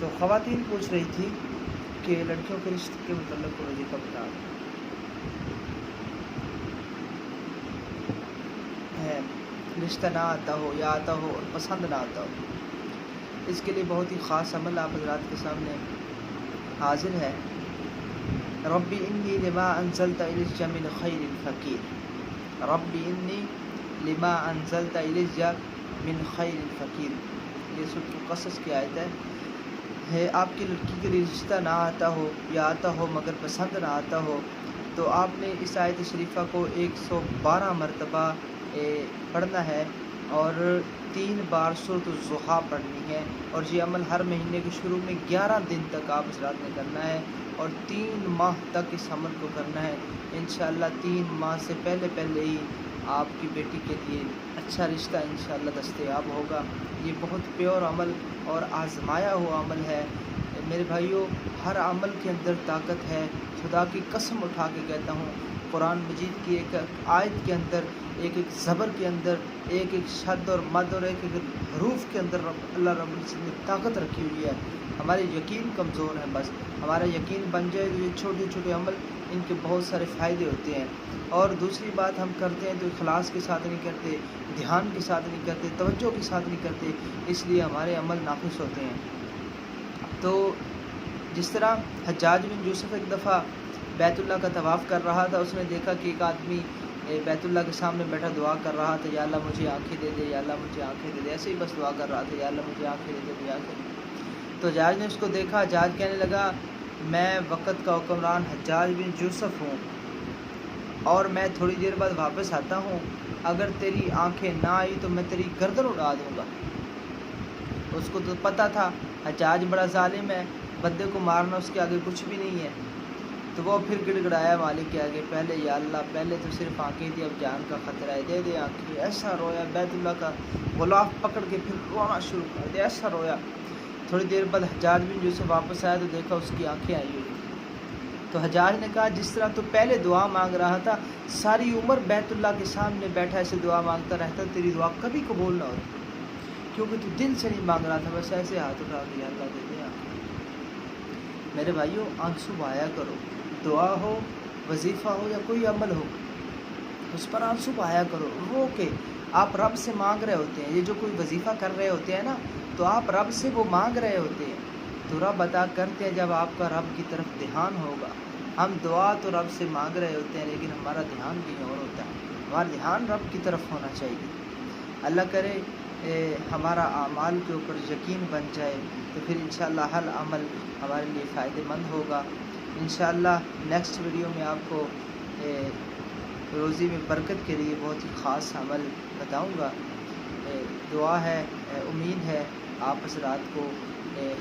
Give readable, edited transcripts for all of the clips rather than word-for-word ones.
تو خواتین پوچھ رہی تھی کہ لڑکیوں کے رشتے کے متعلق مجھے کب بتا ہے، رشتہ نہ آتا ہو یا آتا ہو اور پسند نہ آتا ہو، اس کے لیے بہت ہی خاص عمل آپ حضرات کے سامنے حاضر ہے۔ ربی انی لما انزلت الی من خیر فقیر، ربی انی لما انزلت الی من خیر فقیر، یہ سورۃ القصص کی آیت ہے۔ آپ کی لڑکی کے لیے رشتہ نہ آتا ہو یا آتا ہو مگر پسند نہ آتا ہو تو آپ نے اس آیت شریفہ کو 112 مرتبہ پڑھنا ہے اور 3 بار سورۃ الضحیٰ پڑھنی ہے، اور یہ عمل ہر مہینے کے شروع میں 11 دن تک آپ حضرات نے کرنا ہے اور 3 ماہ تک اس عمل کو کرنا ہے۔ انشاءاللہ 3 ماہ سے پہلے ہی آپ کی بیٹی کے لیے اچھا رشتہ انشاءاللہ دستیاب ہوگا۔ یہ بہت پیور عمل اور آزمایا ہوا عمل ہے میرے بھائیوں، ہر عمل کے اندر طاقت ہے۔ خدا کی قسم اٹھا کے کہتا ہوں، قرآن مجید کی ایک آیت کے اندر، ایک زبر کے اندر، ایک شد اور مد اور ایک حروف کے اندر اللہ رب العزت نے طاقت رکھی ہوئی ہے۔ ہمارے یقین کمزور ہے، بس ہمارا یقین بن جائے تو یہ چھوٹے چھوٹے عمل ان کے بہت سارے فائدے ہوتے ہیں۔ اور دوسری بات، ہم کرتے ہیں تو اخلاص کے ساتھ نہیں کرتے، دھیان کے ساتھ نہیں کرتے، توجہ کے ساتھ نہیں کرتے، اس لیے ہمارے عمل ناقص ہوتے ہیں۔ تو جس طرح حجاج بن یوسف ایک دفعہ بیت اللہ کا طواف کر رہا تھا، اس نے دیکھا کہ ایک آدمی بیت اللہ کے سامنے بیٹھا دعا کر رہا تھا، یا اللہ مجھے آنکھیں دے دے، یا اللہ مجھے آنکھیں دے دے، ایسے ہی بس دعا کر رہا تھا، یا اللہ مجھے آنکھیں دے دے، مجھے آنکھیں دے دے۔ تو حجاج نے اس کو دیکھا، حجاج کہنے لگا میں وقت کا حکمران حجاج بن یوسف ہوں اور میں تھوڑی دیر بعد واپس آتا ہوں، اگر تیری آنکھیں نہ آئی تو میں تیری گردن اڑا دوں گا۔ اس کو تو پتہ تھا حجاج بڑا ظالم ہے، بندے کو مارنا اس کے آگے کچھ بھی نہیں ہے، تو وہ پھر گڑ گڑایا مالک کے آگے، پہلے یا اللہ پہلے تو صرف آنکھیں دی، اب جان کا خطرہ ہے، دے دے آنکھیں۔ ایسا رویا، بیت اللہ کا غلاف پکڑ کے پھر رونا شروع کر دیا، ایسا رویا۔ تھوڑی دیر بعد حجاج بن یوسف واپس آیا تو دیکھا اس کی آنکھیں آئی ہوئی۔ تو حجاج نے کہا جس طرح تو پہلے دعا مانگ رہا تھا، ساری عمر بیت اللہ کے سامنے بیٹھا ایسے دعا مانگتا رہتا، تیری دعا کبھی قبول نہ ہوتی، کیونکہ تو دل سے نہیں مانگ رہا تھا، بس ایسے ہاتھ اٹھا کے اللہ دے دے آنکھیں۔ میرے بھائیوں، آنسو بہایا کرو، دعا ہو، وظیفہ ہو یا کوئی عمل ہو، اس پر آنسو بہایا کرو، رو کے۔ آپ رب سے مانگ رہے ہوتے ہیں، یہ جو کوئی وظیفہ کر رہے ہوتے ہیں نا، تو آپ رب سے وہ مانگ رہے ہوتے ہیں، تو رب عطا کرتے ہیں جب آپ کا رب کی طرف دھیان ہوگا۔ ہم دعا تو رب سے مانگ رہے ہوتے ہیں لیکن ہمارا دھیان کہیں اور ہوتا ہے، ہمارا دھیان رب کی طرف ہونا چاہیے۔ اللہ کرے ہمارا اعمال کے اوپر یقین بن جائے تو پھر انشاءاللہ ہر عمل ہمارے لیے فائدہ مند ہوگا۔ انشاءاللہ نیکسٹ ویڈیو میں آپ کو روزی میں برکت کے لیے بہت ہی خاص عمل بتاؤں گا۔ دعا ہے، امید ہے آپ حضرات کو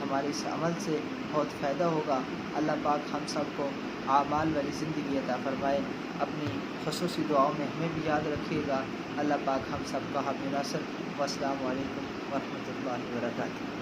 ہمارے اس عمل سے بہت فائدہ ہوگا۔ اللہ پاک ہم سب کو اعمال والی زندگی عطا فرمائے۔ اپنی خصوصی دعاؤں میں ہمیں بھی یاد رکھیے گا۔ اللہ پاک ہم سب کا حامی ناصر۔ والسلام علیکم ورحمۃ اللہ وبرکاتہ۔